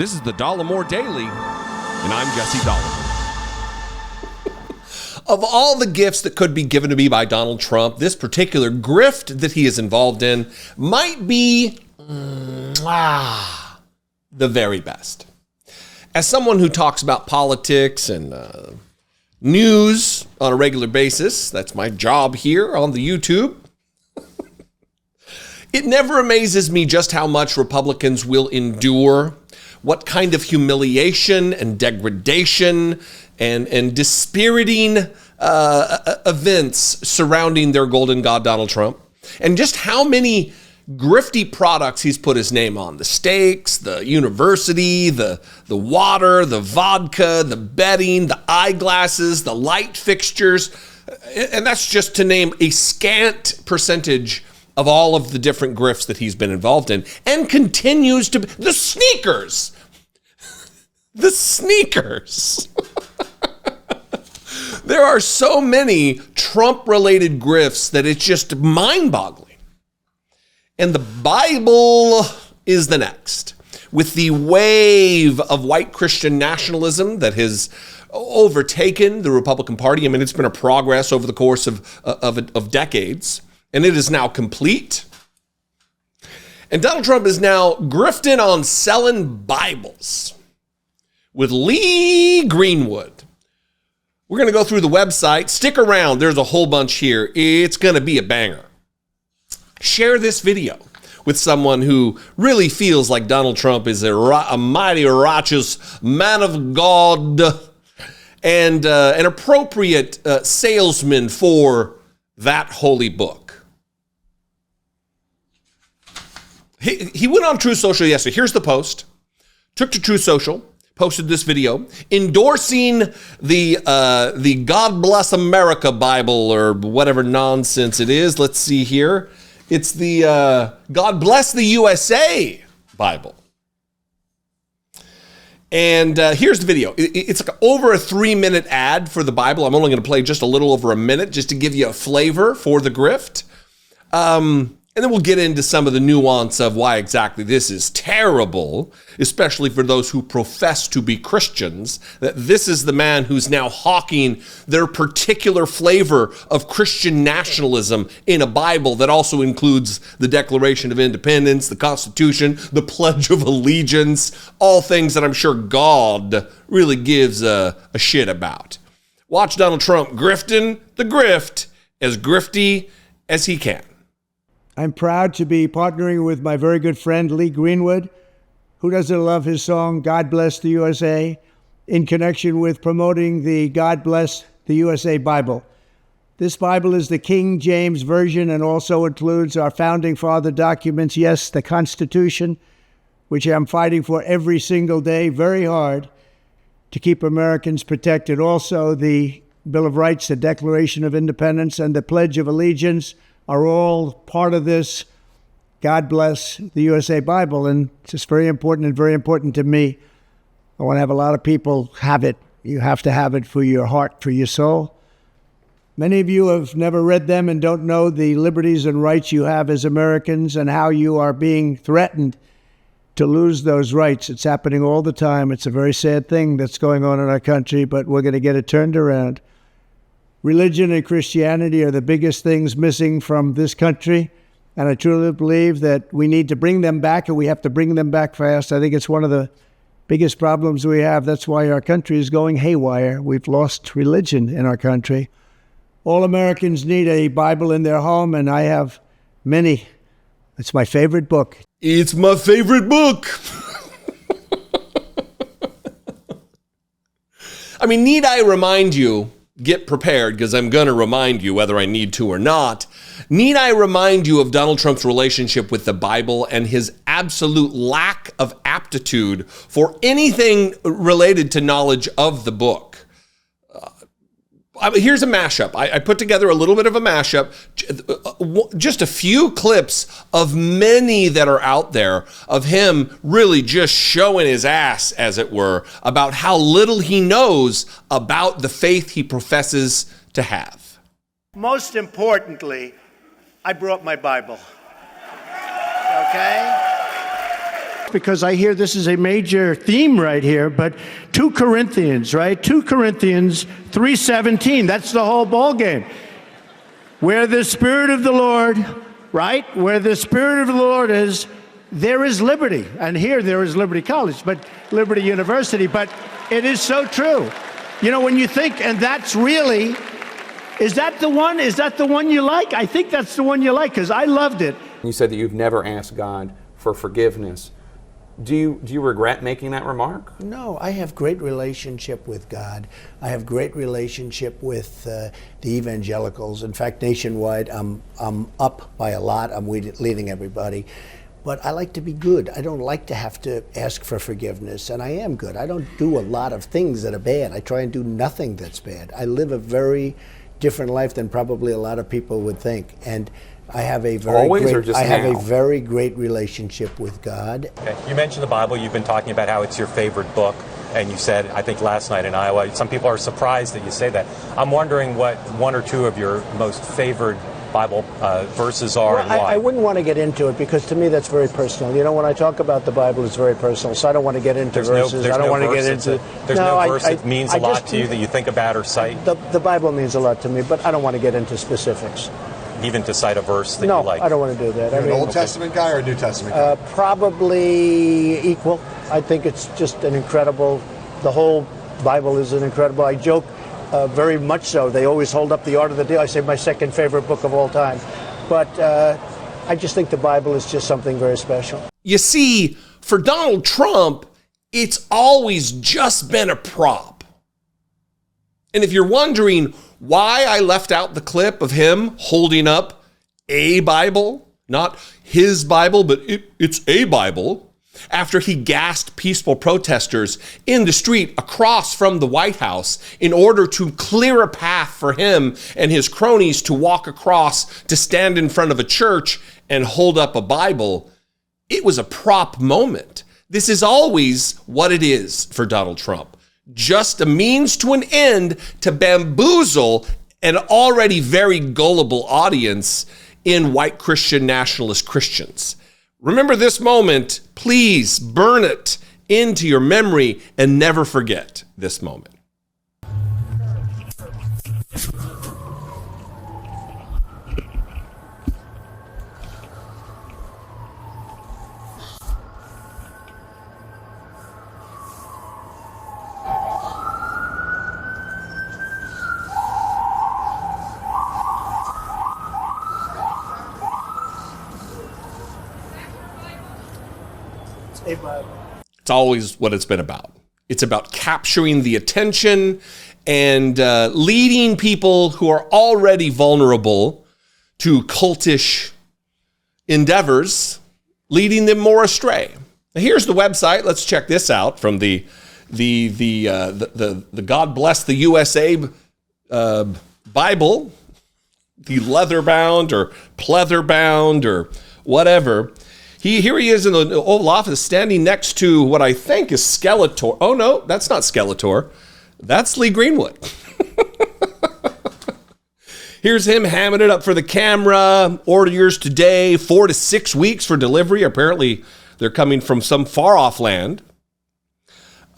This is the Dollemore Daily, and I'm Jesse Dollemore. Of all the gifts that could be given to me by Donald Trump, this particular grift that he is involved in might be the very best. As someone who talks about politics and news on a regular basis, that's my job here on the YouTube, it never amazes me just how much Republicans will endure, what kind of humiliation and degradation and dispiriting events surrounding their golden god, Donald Trump, and just how many grifty products he's put his name on. The steaks, the university, the water, the vodka, the bedding, the eyeglasses, the light fixtures. And that's just to name a scant percentage of all of the different grifts that he's been involved in, and continues to be. The sneakers. The sneakers. There are so many Trump-related grifts that it's just mind-boggling. And the Bible is the next. With the wave of white Christian nationalism that has overtaken the Republican Party, I mean, it's been a progress over the course of decades, and it is now complete. And Donald Trump is now grifting on selling Bibles with Lee Greenwood. We're going to go through the website. Stick around. There's a whole bunch here. It's going to be a banger. Share this video with someone who really feels like Donald Trump is a mighty righteous man of God and an appropriate salesman for that holy book. He went on Truth Social yesterday. Here's the post. Took to Truth Social, posted this video endorsing the God Bless America Bible or whatever nonsense it is. Let's see here. It's the God Bless the USA Bible. And here's the video. It's like over a 3-minute ad for the Bible. I'm only going to play just a little over a minute just to give you a flavor for the grift. And then we'll get into some of the nuance of why exactly this is terrible, especially for those who profess to be Christians, that this is the man who's now hawking their particular flavor of Christian nationalism in a Bible that also includes the Declaration of Independence, the Constitution, the Pledge of Allegiance, all things that I'm sure God really gives a shit about. Watch Donald Trump grifting the grift as grifty as he can. I'm proud to be partnering with my very good friend, Lee Greenwood. Who doesn't love his song, God Bless the USA, in connection with promoting the God Bless the USA Bible. This Bible is the King James Version and also includes our founding father documents, yes, the Constitution, which I'm fighting for every single day, very hard, to keep Americans protected. Also, the Bill of Rights, the Declaration of Independence, and the Pledge of Allegiance are all part of this God Bless the USA Bible. And it's just very important and very important to me. I want to have a lot of people have it. You have to have it for your heart, for your soul. Many of you have never read them and don't know the liberties and rights you have as Americans and how you are being threatened to lose those rights. It's happening all the time. It's a very sad thing that's going on in our country, but we're going to get it turned around. Religion and Christianity are the biggest things missing from this country, and I truly believe that we need to bring them back, and we have to bring them back fast. I think it's one of the biggest problems we have. That's why our country is going haywire. We've lost religion in our country. All Americans need a Bible in their home, and I have many. It's my favorite book. It's my favorite book. I mean, need I remind you, get prepared, because I'm going to remind you whether I need to or not. Need I remind you of Donald Trump's relationship with the Bible and his absolute lack of aptitude for anything related to knowledge of the book? Here's a mashup. I put together a little bit of a mashup, just a few clips of many that are out there of him really just showing his ass, as it were, about how little he knows about the faith he professes to have. Most importantly, I brought my Bible. Okay? because I hear this is a major theme right here, but 2 Corinthians, right? 2 Corinthians 3:17, that's the whole ball game. Where the Spirit of the Lord, right? Where the Spirit of the Lord is, there is liberty. And here there is Liberty College, but Liberty University, but it is so true. You know, when you think, and that's really, is that the one? Is that the one you like? I think that's the one you like, because I loved it. You said that you've never asked God for forgiveness. Do you regret making that remark? No, I have great relationship with God. I have great relationship with the evangelicals. In fact, nationwide, I'm up by a lot. I'm leading everybody. But I like to be good. I don't like to have to ask for forgiveness, and I am good. I don't do a lot of things that are bad. I try and do nothing that's bad. I live a very different life than probably a lot of people would think. And I have a very great relationship with God. Okay. You mentioned the Bible. You've been talking about how it's your favorite book, and you said, I think last night in Iowa, some people are surprised that you say that. I'm wondering what 1 or 2 of your most favorite Bible verses are, and why. I wouldn't want to get into it, because to me that's very personal. You know, when I talk about the Bible, it's very personal, so I don't want to get into verses. I don't want to get into... There's no verse that means a lot to you that you think about or cite? The Bible means a lot to me, but I don't want to get into specifics. Even to cite a verse that you like? No, I don't want to do that. You're an Old Testament guy or a New Testament guy? Probably equal. I think it's just an incredible... The whole Bible is an incredible... I joke very much so. They always hold up the Art of the Deal. I say my second favorite book of all time. But I just think the Bible is just something very special. You see, for Donald Trump, it's always just been a prop. And if you're wondering why I left out the clip of him holding up a Bible, not his Bible, but it's a Bible, after he gassed peaceful protesters in the street across from the White House in order to clear a path for him and his cronies to walk across to stand in front of a church and hold up a Bible, it was a prop moment. This is always what it is for Donald Trump. Just a means to an end to bamboozle an already very gullible audience in white Christian nationalist Christians. Remember this moment. Please burn it into your memory and never forget this moment. It's always what it's been about. It's about capturing the attention and leading people who are already vulnerable to cultish endeavors, leading them more astray. Now, here's the website. Let's check this out from the God Bless the USA Bible, the leather-bound or pleather-bound or whatever. Here he is in the Oval Office standing next to what I think is Skeletor. Oh, no, that's not Skeletor. That's Lee Greenwood. Here's him hamming it up for the camera. Order yours today, 4 to 6 weeks for delivery. Apparently, they're coming from some far-off land.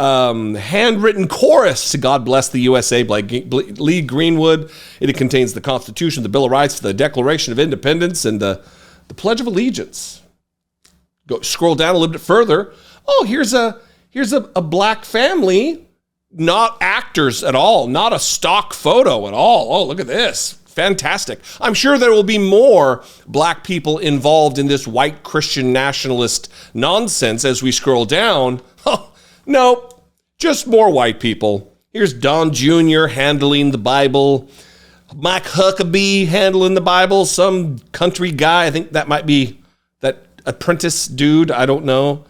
Handwritten chorus to God Bless the USA by Lee Greenwood. It contains the Constitution, the Bill of Rights, the Declaration of Independence, and the Pledge of Allegiance. Scroll down a little bit further. Oh, here's a black family, not actors at all, not a stock photo at all. Oh, look at this. Fantastic. I'm sure there will be more black people involved in this white Christian nationalist nonsense as we scroll down. Oh, nope, just more white people. Here's Don Jr. handling the Bible. Mike Huckabee handling the Bible. Some country guy, I think that might be that apprentice dude, I don't know.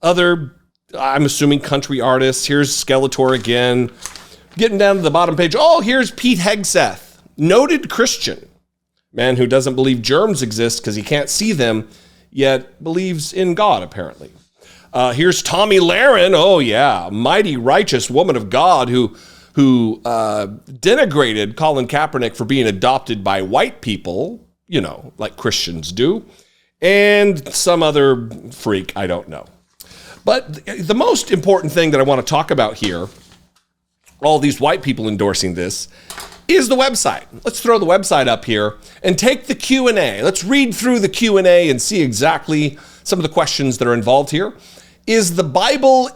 Other, I'm assuming country artists. Here's Skeletor again. Getting down to the bottom page. Oh, here's Pete Hegseth, noted Christian. Man who doesn't believe germs exist because he can't see them, yet believes in God, apparently. Here's Tommy Lahren. Oh, yeah, mighty righteous woman of God who denigrated Colin Kaepernick for being adopted by white people, you know, like Christians do. And some other freak, I don't know. But the most important thing that I want to talk about here, all these white people endorsing this, is the website. Let's throw the website up here and take the Q&A. Let's read through the Q&A and see exactly some of the questions that are involved here. Is the Bible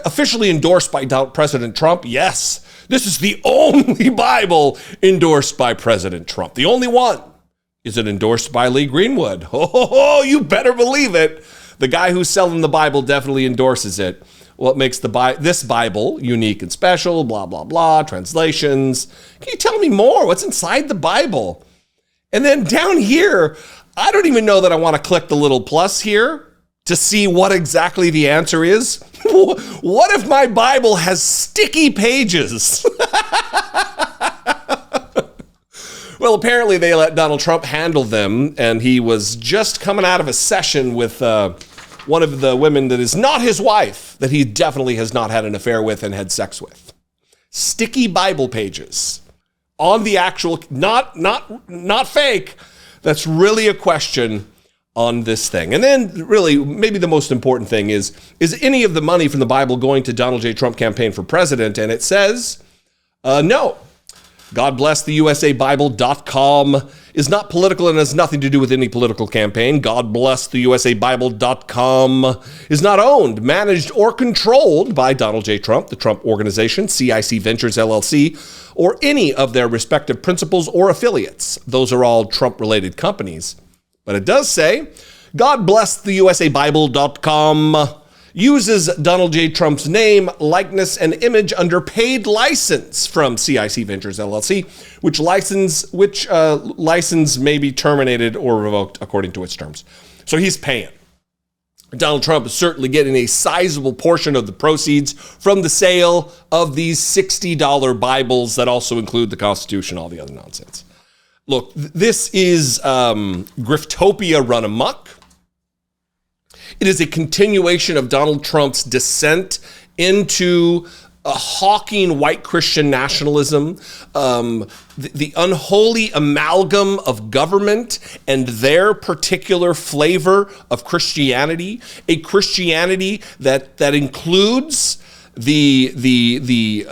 officially endorsed by President Trump? Yes. This is the only Bible endorsed by President Trump. The only one. Is it endorsed by Lee Greenwood? Oh, you better believe it. The guy who's selling the Bible definitely endorses it. What makes this Bible unique and special, blah, blah, blah, translations. Can you tell me more? What's inside the Bible? And then down here, I don't even know that I want to click the little plus here to see what exactly the answer is. What if my Bible has sticky pages? Well, apparently they let Donald Trump handle them, and he was just coming out of a session with one of the women that is not his wife, that he definitely has not had an affair with and had sex with. Sticky Bible pages on the actual, not fake. That's really a question on this thing. And then really, maybe the most important thing is any of the money from the Bible going to Donald J. Trump campaign for president? And it says, no. God bless the USABible.com is not political and has nothing to do with any political campaign. God bless the USABible.com is not owned, managed, or controlled by Donald J. Trump, the Trump Organization, CIC Ventures LLC, or any of their respective principals or affiliates. Those are all Trump-related companies. But it does say, God bless the USABible.com uses Donald J. Trump's name, likeness, and image under paid license from CIC Ventures LLC, which license may be terminated or revoked according to its terms. So he's paying. Donald Trump is certainly getting a sizable portion of the proceeds from the sale of these $60 Bibles that also include the Constitution, all the other nonsense. Look, this is Griftopia run amok. It is a continuation of Donald Trump's descent into a hawking white Christian nationalism, the unholy amalgam of government and their particular flavor of Christianity, a Christianity that includes the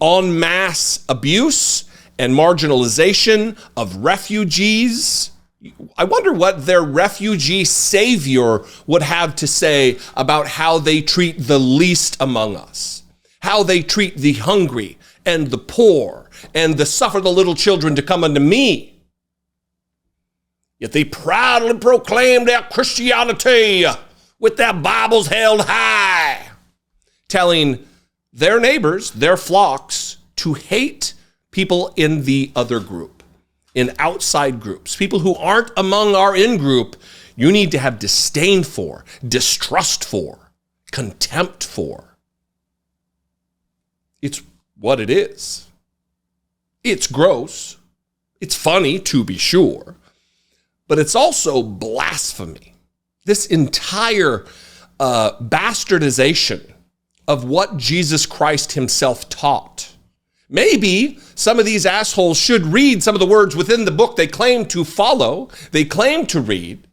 en masse abuse and marginalization of refugees. I wonder what their refugee savior would have to say about how they treat the least among us, how they treat the hungry and the poor and the suffer the little children to come unto me. Yet they proudly proclaim their Christianity with their Bibles held high, telling their neighbors, their flocks, to hate people in the other group. In outside groups, people who aren't among our in-group, you need to have disdain for, distrust for, contempt for. It's what it is. It's gross. It's funny, to be sure. But it's also blasphemy. This entire bastardization of what Jesus Christ himself taught. Maybe some of these assholes should read some of the words within the book they claim to follow, they claim to read,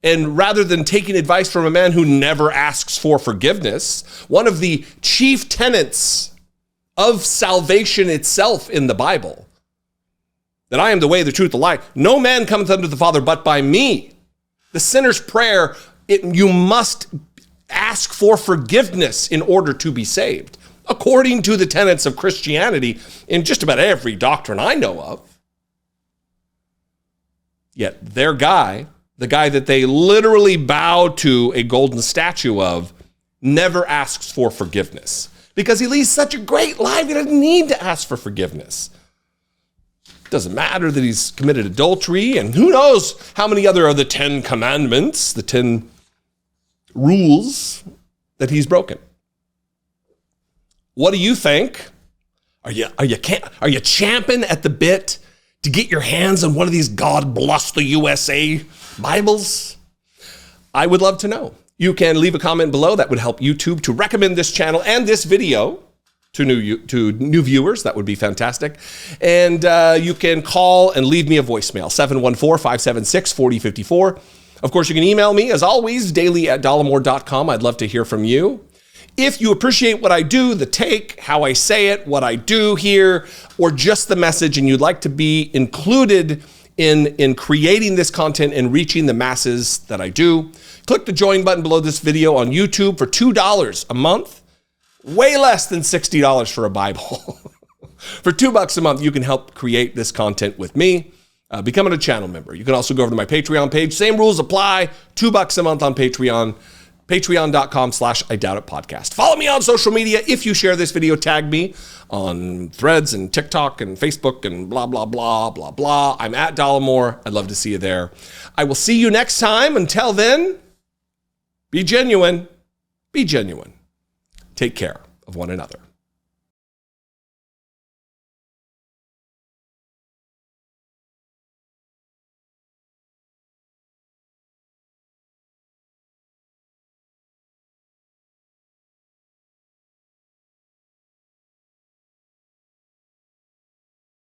and rather than taking advice from a man who never asks for forgiveness, one of the chief tenets of salvation itself in the Bible, that I am the way, the truth, the life, no man cometh unto the Father but by me. The sinner's prayer, you must ask for forgiveness in order to be saved. According to the tenets of Christianity in just about every doctrine I know of. Yet their guy, the guy that they literally bow to a golden statue of, never asks for forgiveness because he leads such a great life, he doesn't need to ask for forgiveness. It doesn't matter that he's committed adultery, and who knows how many other of the 10 commandments, the 10 rules that he's broken. What do you think? Are you champing at the bit to get your hands on one of these God Bless the USA Bibles? I would love to know. You can leave a comment below. That would help YouTube to recommend this channel and this video to new viewers. That would be fantastic. And you can call and leave me a voicemail, 714-576-4054. Of course, you can email me, as always, daily@dollemore.com. I'd love to hear from you. If you appreciate what I do, the take, how I say it, what I do here, or just the message, and you'd like to be included in creating this content and reaching the masses that I do, click the join button below this video on YouTube for $2 a month. Way less than $60 for a Bible. For $2 a month, you can help create this content with me, becoming a channel member. You can also go over to my Patreon page. Same rules apply. $2 a month on Patreon. Patreon.com/IDoubtItPodcast. Follow me on social media. If you share this video, tag me on Threads and TikTok and Facebook and blah, blah, blah, blah, blah. I'm at Dollemore. I'd love to see you there. I will see you next time. Until then, be genuine. Be genuine. Take care of one another.